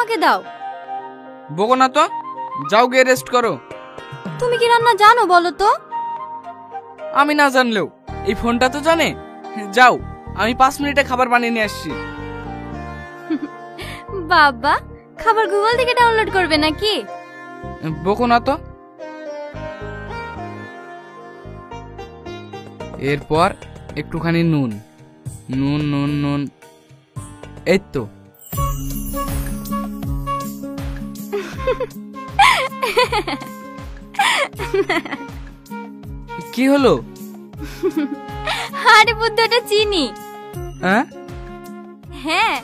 আমাকে দাও। বকো না তো, যাও গিয়ে রেস্ট করো। তুমি কি রান্না জানো বলো তো? আমি না জানলেও এই ফোনটা তো জানে। যাও, আমি 5 মিনিটে খাবার বানিয়ে নিয়ে আসছি। বাবা, খাবার গুগল থেকে ডাউনলোড করবে নাকি? বকো না তো। এরপর একটুখানি নুন, নুন নুন নুন, এই তো। কি হলো? আরে বুদ্ধটা চিনি। হ্যাঁ হ্যাঁ,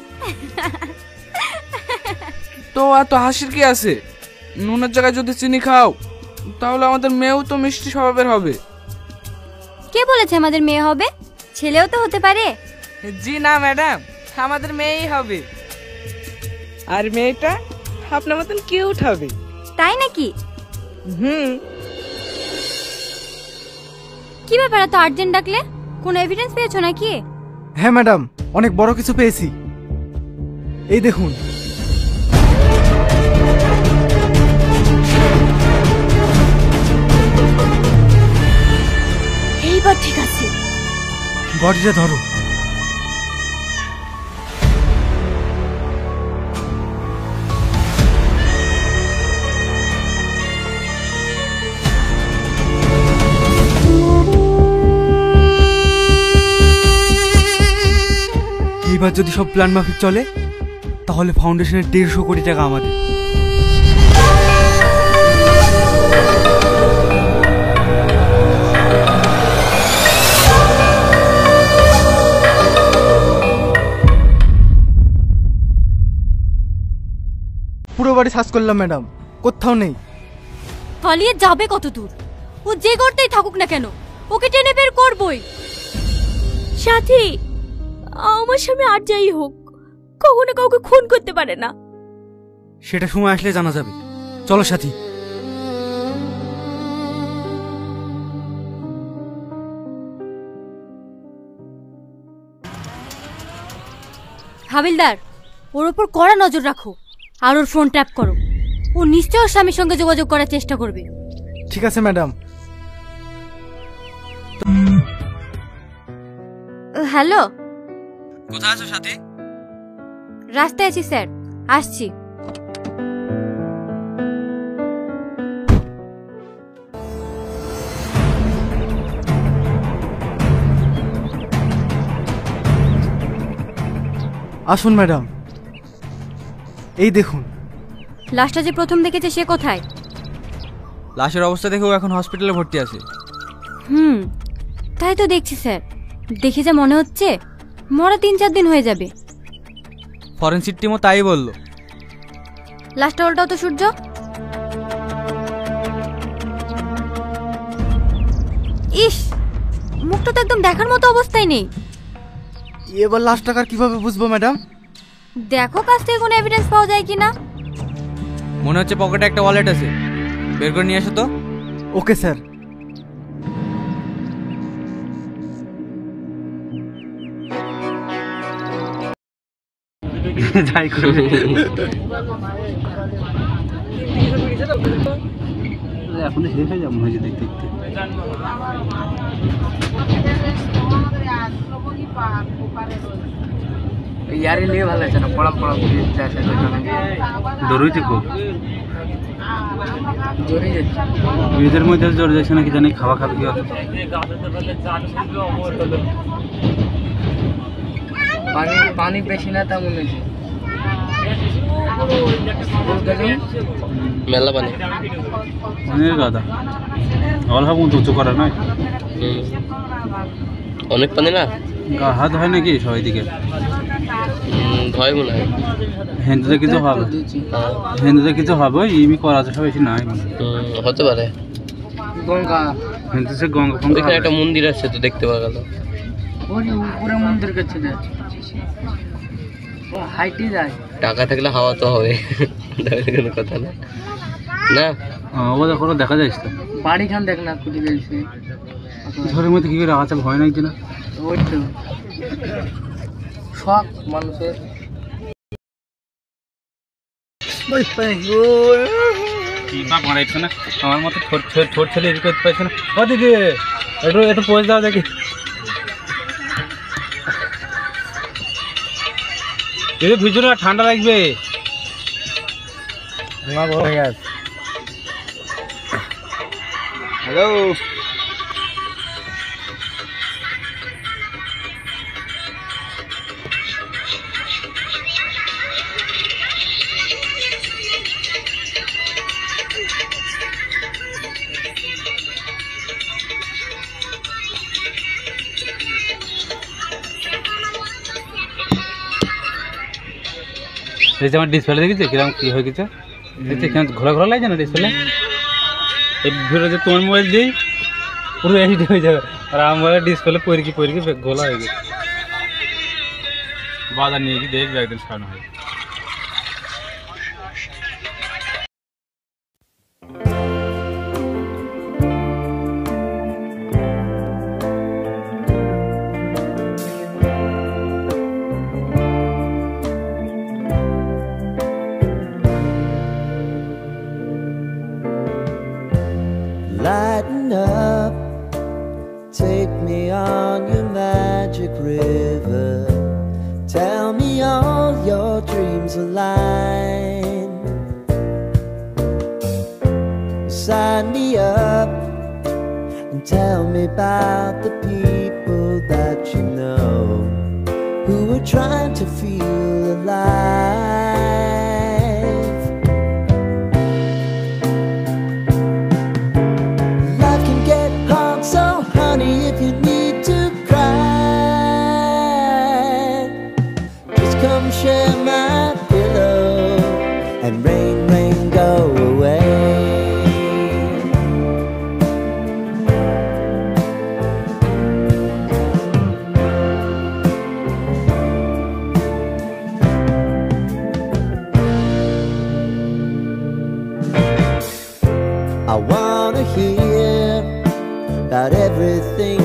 তো এত হাসির কি আছে? নুনের জায়গায় যদি চিনি খাও তাহলে আমাদের মেয়েও তো মিষ্টি স্বভাবের হবে। কে বলেছে আমাদের মেয়ে হবে? ছেলেও তো হতে পারে। জি না ম্যাডাম, আমাদের মেয়েই হবে। আর মেয়েটা আপনার মতন কিউট হবে। তাই নাকি? হুম। কি ব্যাপার এত আর্জেন্ট ডাকলে? কোনো এভিডেন্স পেয়েছো নাকি? হ্যাঁ ম্যাডাম, অনেক বড় কিছু পেয়েছি। এই দেখুন। এইবার ঠিক আছে। বডিটা ধরো। এইবার যদি সব প্ল্যান মাফিক চলে তাহলে ফাউন্ডেশনের 150 কোটি টাকা আমাদের। পুরো বাড়ি সার্চ করলাম ম্যাডাম, কোথাও নেই। পালিয়ে যাবে কত দূর? ও যে করতেই থাকুক না কেন, ওকে টেনে বের করবই। সাথী, আমার স্বামী আর যাই হোক কখনো কাউকে খুন করতে পারে না। সেটা সময় আসলে জানা যাবে। চলো সাথী। হাবিলদার, ওর উপর কড়া নজর রাখো আর ওর ফোন ট্যাপ করো। ও নিশ্চয় ওর স্বামীর সঙ্গে যোগাযোগ করার চেষ্টা করবে। ঠিক আছে ম্যাডাম। হ্যালো, কোথায় আছো সাথী? রাস্তায় আছি স্যার, আসছি। আসুন ম্যাডাম, এই দেখুন। লাশটা যে প্রথম দেখেছে সে কোথায়? লাশের অবস্থা দেখে ও এখন হসপিটালে ভর্তি আছে। তাই তো দেখছি স্যার। দেখে যা মনে হচ্ছে মরা 3-4 দিন হয়ে যাবে। ফরেনসিক টিমও তাই বললো। লাশটা উল্টাও তো সূর্য। ইস, মুখটা তো একদম দেখার মতো অবস্থায় নেই। এবার লাশ টাকার কিভাবে বুঝবো ম্যাডাম? দেখো কাছ থেকে কোনো এভিডেন্স পাওয়া যায় কিনা। মনে হচ্ছে পকেটে একটা ওয়ালেট আছে, বের করে নিয়ে আসো তো। Okay sir. যাই করে এখন শেষ হয়ে যাবো হয়েছে দেখতে দেখতে। ইয়ারে নিয়ে ভালো আছে না, পড়াম পড়াম দৌড়ই ঠিক জোরে এদের মধ্যে জ্বর যাচ্ছে নাকি জানি, খাওয়া খাবে কি হবে। পানি পানি বেশি না তা মনে হচ্ছে। মেলা পানি অনেক গাদা অল্প মতো উঁচু করা নয়। অনেক পানি না, গা হাত হয় নাকি সবাই দিকে ভয় মনে হয়। হিন্দুদের কিছু হবে, হিন্দুদের কিছু হবে, ইমি করা আছে সব বেশি নাই হতে পারে। গঙ্গা, হিন্দুদের গঙ্গা ওইখানে একটা মন্দির আছে তো, দেখতে পাওয়া গেল। পুরো মন্দির কাছে হাইটে যায়। টাকা থাকলে হাওয়া তো হবে, কোনো কথা না। না ওদের কোনো দেখা যাচ্ছে তো। বাড়ি খান দেখ না কুটি গেছে ঝড়ের মধ্যে কি করে আছে, ভয় নাই কিনা। ওই তো শখ মানুষের। কি বাপ মারাইছো না আমার মতো ছোট ছেলে এদিকে করতে পারছে না। ও দিদি একটু একটু পোজ দাও দেখি। দিদি ভিজো না, ঠান্ডা লাগবে। হ্যালো এই যে আমার ডিসপ্লে দেখেছে কিরকম কি হয়ে গেছে, দেখছি কেমন ঘোরা ঘোরা লাগছে না ডিসপ্লে। এই ভিডিও যে তোমার মোবাইল দিই পুরো এইট হয়ে যাবে, আর আমার ডিসপ্লে পরকি ঘোলা হয়ে গেছে। বাজার নিয়ে গিয়ে দেখবে একদিন সারানো হয়। Lighten up, take me on your magic river. Tell me all your dreams align. Sign me up and tell me about the people that you know who are trying to feel alive. Life can get hard, so honey, if you need to cry, just come share my pillow and rain, rain, go away. I wanna hear about everything